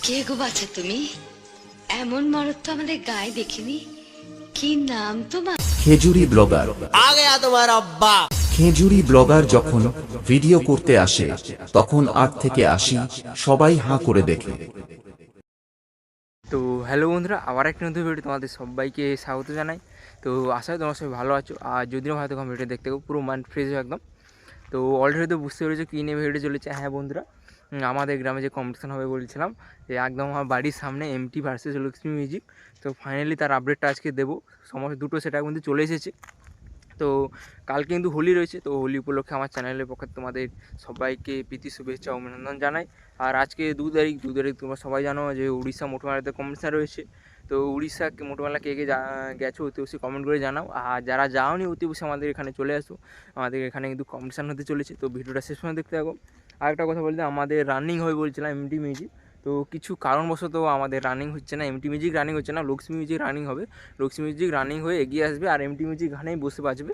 কে গো বাছা তুমি? এমন মরদ তো আমাদের গায়ে দেখিনি। কি নাম তোমার? খেজুরি ব্লগার। आ गया तुम्हारा अब्बा। খেজুরি ব্লগার যখন ভিডিও করতে আসে তখন 8 থেকে 80 সবাই হাঁ করে দেখে। তো হ্যালো বন্ধুরা, আবার একটা নতুন ভিডিও তোমাদের সবাইকে স্বাগত জানাই। তো আশা করি তোমার সবাই ভালো আছো। আর যদিও হয়তো ভিডিও দেখতে পুরো মাইন্ড ফ্রেশ একদম। তো অলরেডি তো বুঝতে পেরেছো কী নিয়ে ভিডিও চলেছে। হ্যাঁ বন্ধুরা, আমাদের গ্রামে যে কম্পিটিশন হবে বলছিলাম, যে একদম আমার বাড়ির সামনে এমটি ভার্সেস লক্ষ্মী মিউজিক। তো ফাইনালি তার আপডেটটা আজকে দেবো। সমস্ত দুটো সেটা কিন্তু চলে এসেছে। তো কালকে কিন্তু হোলি রয়েছে, তো হোলি উপলক্ষে আমার চ্যানেলের পক্ষে তোমাদের সবাইকে প্রীতি শুভেচ্ছা ও অভিনন্দন জানাই। আর আজকে 2 তারিখ তোমরা সবাই জানো যে উড়িষ্যা মোটরমেলাতে কম্পিটিশান রয়েছে। তো উড়িষ্যা মোটরমেলা কে কে গেছো অতি অবশ্যই কমেন্ট করে জানাও। আর যারা যাওনি অতি অবশ্যই আমাদের এখানে চলে আসো। আমাদের এখানে কিন্তু কম্পিটিশান হতে চলেছে, তো ভিডিওটা শেষ পর্যন্ত দেখতে থাকো। আর একটা কথা বলতে, আমাদের রানিং হবে বলছিলাম এমটি মিউজিক। তো কিছু কারণবশত আমাদের রানিং হচ্ছে না, এমটি মিউজিক রানিং হচ্ছে না, লক্ষ্মী মিউজিক রানিং হবে। লক্ষ্মী মিউজিক রানিং হয়ে এগিয়ে আসবে আর এমটি মিউজিক গানেই বসে বাজবে।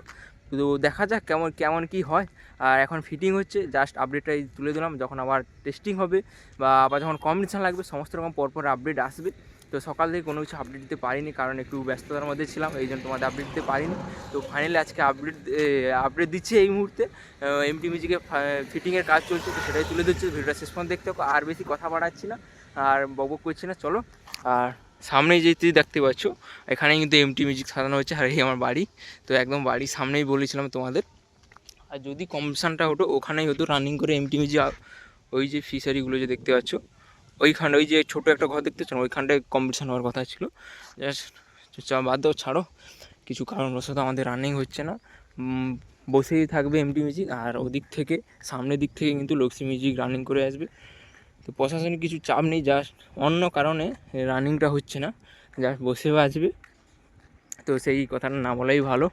তো দেখা যাক কেমন কেমন কী হয়। আর এখন ফিটিং হচ্ছে, জাস্ট আপডেটটাই তুলে দিলাম। যখন আবার টেস্টিং হবে বা আবার যখন কম্পিটিশান লাগবে সমস্ত রকম পরপর আপডেট আসবে। তো সকাল থেকে কোনো কিছু আপডেট দিতে পারিনি, কারণ একটু ব্যস্ততার মধ্যে ছিলাম, এই জন্য তোমাদের আপডেট দিতে পারিনি। তো ফাইনালি আজকে আপডেট দিচ্ছি এই মুহূর্তে। এমটি মিউজিকে ফিটিংয়ের কাজ চলছে, তো সেটাই তুলে দিচ্ছে। ভিডিওটা শেষ পর্যন্ত দেখতে হবে। আর বেশি কথা বাড়াচ্ছি না আর বকবক করছি না, চলো। আর সামনেই যেতে দেখতে পাচ্ছ, এখানেই কিন্তু এমটি মিউজিক সাজানো হচ্ছে। আর এই আমার বাড়ি, তো একদম বাড়ির সামনেই বলেছিলাম তোমাদের। আর যদি কম্পিটিশানটা হতো ওখানেই হতো রানিং করে এমটি মিউজিক। ওই যে ফিশারিগুলো যে দেখতে পাচ্ছ ওইখানে, ওই যে ছোটো একটা ঘর দেখতে পাচ্ছ না, ওইখানটায় কম্পিটিশান হওয়ার কথা ছিল। জাস্ট বাদ দাও, ছাড়ো। কিছু কারণবশত আমাদের রানিং হচ্ছে না, বসেই থাকবে এমটি মিউজিক। আর ওদিক থেকে সামনের দিক থেকে কিন্তু লক্ষ্মী মিউজিক রানিং করে আসবে। তো প্রশাসনিক কিছু চাপ নেই, জাস্ট অন্য কারণে রানিংটা হচ্ছে না, জাস্ট বসে আসবে। তো সেই কথাটা না বলাই ভালো।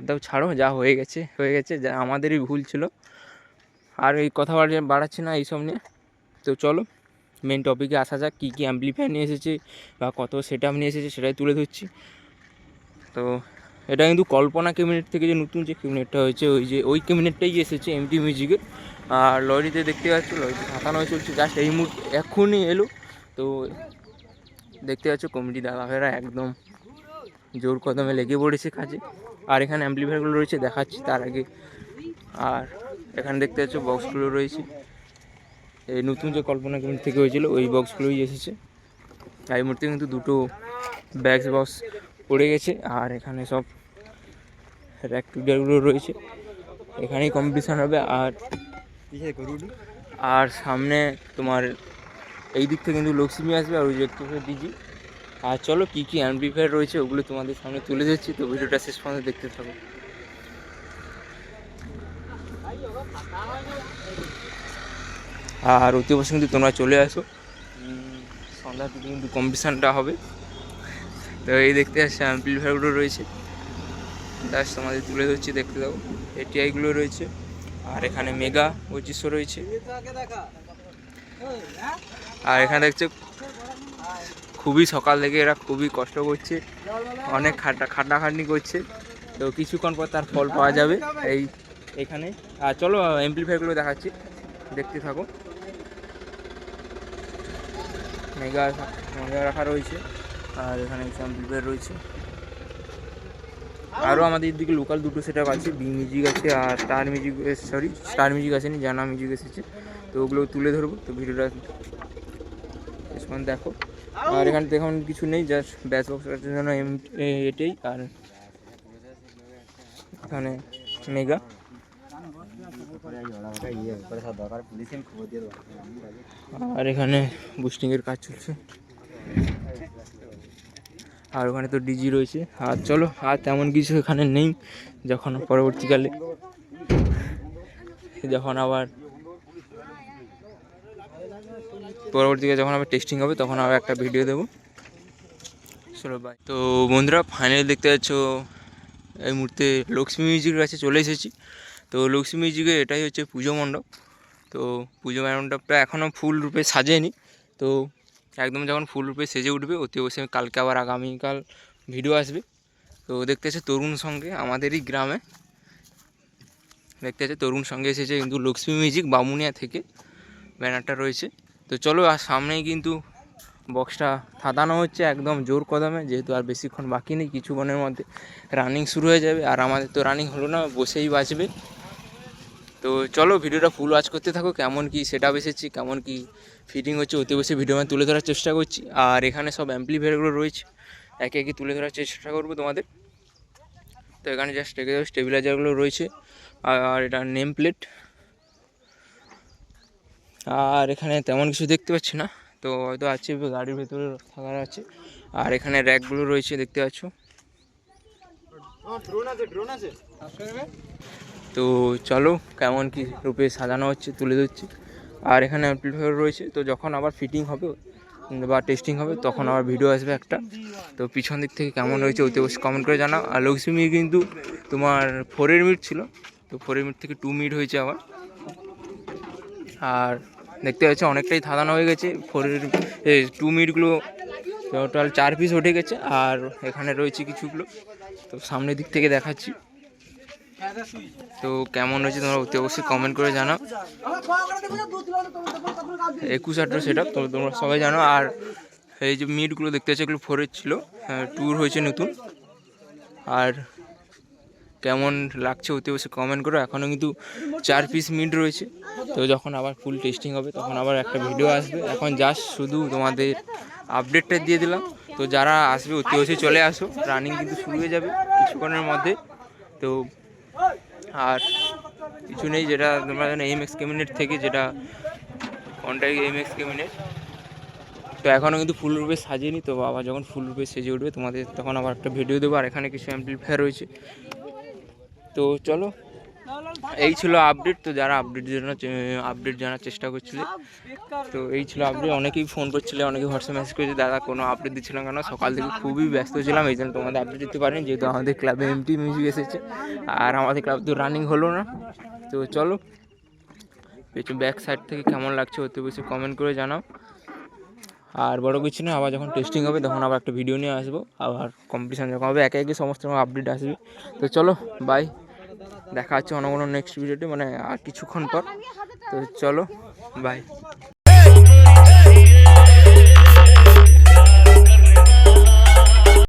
দাও, ছাড়ো, যা হয়ে গেছে হয়ে গেছে, যা আমাদেরই ভুল ছিল। আর এই কথা বাড়াচ্ছি না এইসব নিয়ে। তো চলো মেন টপিকে আসা যাক। কী কী অ্যাম্পলিফায়ার নিয়ে এসেছে বা কত সেট আপ নিয়ে এসেছে সেটাই তুলে ধরছি। তো এটা কিন্তু কল্পনা ক্যাবিনেট থেকে যে নতুন যে ক্যাবিনেটটা হয়েছে, ওই ক্যাবিনেটটাই এসেছে এমটি মিউজিকের। আর লরিতে দেখতে পাচ্ছ, লরিতে সাঁতানো হয়ে চলছে, জাস্ট এই মুহূর্তে এখনই এলো। তো দেখতে পাচ্ছ কমিটি দাদাভাইরা একদম জোর কদমে লেগে পড়েছে কাজে। আর এখানে অ্যাম্পলিফায়ারগুলো রয়েছে, দেখাচ্ছি তার আগে। আর এখানে দেখতে পাচ্ছ বক্সগুলো রয়েছে, এই নতুন যে কল্পনা ক্যাবিনেট থেকে হয়েছিল ওই বক্সগুলোই এসেছে। আর এই মুহূর্তে কিন্তু দুটো বক্স পড়ে গেছে। আর এখানে সব র্যাক টুডারগুলো রয়েছে, এখানেই কম্পিটিশান হবে। আর সামনে তোমার এই দিক থেকে কিন্তু লক্ষ্মী আসবে, আর ওই যে ডিজি। আর চলো কী কী অ্যাম্পলিফায়ার রয়েছে ওগুলো তোমাদের সামনে তুলে দিচ্ছি, তো ভিডিওটা শেষ পর্যন্ত দেখতে থাকো। আর অতি অবশ্যই কিন্তু তোমরা চলে আসো, সন্ধ্যার দিকে কিন্তু কম্পিটিশানটা হবে। তো এই দেখতে আসছে অ্যাম্পলিফায়ারগুলো রয়েছে, জাস্ট তোমাদের তুলে ধরছি, দেখতে দাও। এটিআইগুলো রয়েছে, আর এখানে মেগা 2500 রয়েছে। আর এখানে দেখছো খুবই সকাল থেকে এরা খুবই কষ্ট করছে, অনেক খাটাখাটনি করছে। তো কিছুক্ষণ পর তার ফল পাওয়া যাবে এইখানে। আর চলো অ্যাম্পলিফায়ারগুলো দেখাচ্ছি, দেখতে থাকো। মেগা রাখা রয়েছে, আর এখানে অ্যাম্পলিফায়ার রয়েছে। আরও আমাদের দিকে লোকাল দুটো সেট আপ আছে, বি মিউজিক আছে আর স্টার মিউজিক আসেনি, জানা মিউজিক এসেছে। তো ওগুলো তুলে ধরবো, তো ভিডিওটা দেখো। আর এখানে দেখুন কিছু নেই, জাস্ট ব্যাচ বক্সের জন্য এটাই। আর এখানে মেগা, আর এখানে বুস্টিংয়ের কাজ চলছে। আর ওখানে তো ডিজি রয়েছে। আর চলো, আর তেমন কিছু এখানে নেই। যখন পরবর্তীকালে যখন আবার টেস্টিং হবে তখন আবার একটা ভিডিও দেবো। চলো বাই। তো বন্ধুরা ফাইনালি দেখতে পাচ্ছ এই মুহূর্তে লক্ষ্মী মিউজিকের কাছে চলে এসেছি। তো লক্ষ্মী মিউজিকের এটাই হচ্ছে পুজো মণ্ডপ। তো পুজো মণ্ডপটা এখনও ফুল রূপে সাজেনি, তো একদম যখন ফুল রূপে সেজে উঠবে অতি অবশ্যই কালকে আবার আগামীকাল ভিডিও আসবে। তো দেখতে আছে তরুণ সঙ্গে আমাদেরই গ্রামে, দেখতে আছে তরুণ সঙ্গে এসেছে কিন্তু লক্ষ্মী মিউজিক বামুনিয়া থেকে ব্যানারটা রয়েছে। তো চলো, আর সামনেই কিন্তু বক্সটা থাতানো হচ্ছে একদম জোর কদমে, যেহেতু আর বেশিক্ষণ বাকি নেই, কিছুক্ষণের মধ্যে রানিং শুরু হয়ে যাবে। আর আমাদের তো রানিং হলো না, বসেই বাজবে। তো চলো ভিডিওটা ফুল ওয়াচ করতে থাকো, কেমন কি সেটআপ এসেছি, কেমন কি ফিটিং হচ্ছে, অতি বসে ভিডিও আমি তুলে ধরার চেষ্টা করছি। আর এখানে সব অ্যাম্পলিফায়ারগুলো রয়েছে, একে একে তুলে ধরার চেষ্টা করবো তোমাদের। তো এখানে জাস্ট স্টেবিলাইজারগুলো রয়েছে, আর এটা নেম প্লেট। আর এখানে তেমন কিছু দেখতে পাচ্ছি না, তো হয়তো আছে গাড়ির ভেতরে থাকার আছে। আর এখানে র্যাকগুলো রয়েছে দেখতে পাচ্ছ। তো চলো কেমন কি রূপে সাজানো হচ্ছে তুলে ধরছি। আর এখানে অ্যাম্পলিফায়ার রয়েছে, তো যখন আবার ফিটিং হবে বা টেস্টিং হবে তখন আবার ভিডিও আসবে একটা। তো পিছন দিক থেকে কেমন হয়েছে অতি অবশ্যই কমেন্ট করে জানাও। আর লক্ষ্মী কিন্তু তোমার 4 মিনিট ছিল, তো 4 মিনিট থেকে 2 মিনিট হয়েছে আবার। আর দেখতে পাচ্ছ অনেকটাই ধাঁধানো হয়ে গেছে, 2 মিনিটগুলো টোটাল 4 পিস উঠে গেছে। আর এখানে রয়েছে কিছুগুলো, তো সামনের দিক থেকে দেখাচ্ছি। তো কেমন হয়েছে তোমরা অতি অবশ্যই কমেন্ট করে জানাও। 21-18 সেটআপ তো তোমরা সবাই জানো। আর এই যে মিটগুলো দেখতে পাচ্ছ এগুলো 4-এর ছিল, 2 হয়েছে নতুন। আর কেমন লাগছে অতি অবশ্যই কমেন্ট করো। এখনও কিন্তু 4 পিস মিট রয়েছে, তো যখন আবার ফুল টেস্টিং হবে তখন আবার একটা ভিডিও আসবে। এখন জাস্ট শুধু তোমাদের আপডেটটা দিয়ে দিলাম। তো যারা আসবে অতি অবশ্যই চলে আসো, রানিং কিন্তু শুরু হয়ে যাবে কিছুক্ষণের মধ্যে। তো আর কিছু নেই, যেটা তোমরা জানো MX ক্যাবিনেট থেকে, যেটা কন্ট্যাক্ট MX ক্যাবিনেট। তো এখনও কিন্তু ফুল রূপে সাজিয়েনি, তো আবার যখন ফুল রূপে সেজে উঠবে তোমাদের তখন আবার একটা ভিডিও দেবো। আর এখানে কিছু অ্যাম্পলিফায়ার রয়েছে। তো চলো এই ছিল আপডেট। তো যারা আপডেট জানার চেষ্টা করছিলে, তো এই ছিল আপডেট। অনেকেই ফোন করছিলে, অনেকেই হোয়াটসঅ্যাপ মেসেজ করেছে, দাদা কোনো আপডেট দিচ্ছিলাম কেন, সকাল থেকে খুবই ব্যস্ত ছিলাম, এই জন্য তোমাদের আপডেট দিতে পারিনি, যেহেতু আমাদের ক্লাবে এমটি মিউজিক এসেছে আর আমাদের ক্লাব তো রানিং হলো না। তো চলো ব্যাক সাইড থেকে কেমন লাগছে অতি বেশি কমেন্ট করে জানাও। আর বড় কিছু না, আবার যখন টেস্টিং হবে তখন আবার একটা ভিডিও নিয়ে আসবো, আবার কম্পিটিশান যখন হবে একে একে সমস্ত আপডেট আসবে। তো চলো বাই, দেখা হচ্ছে অন্য কোনো নেক্সট ভিডিওতে, মানে আর কিছুক্ষণ পর। তো চলো বাই।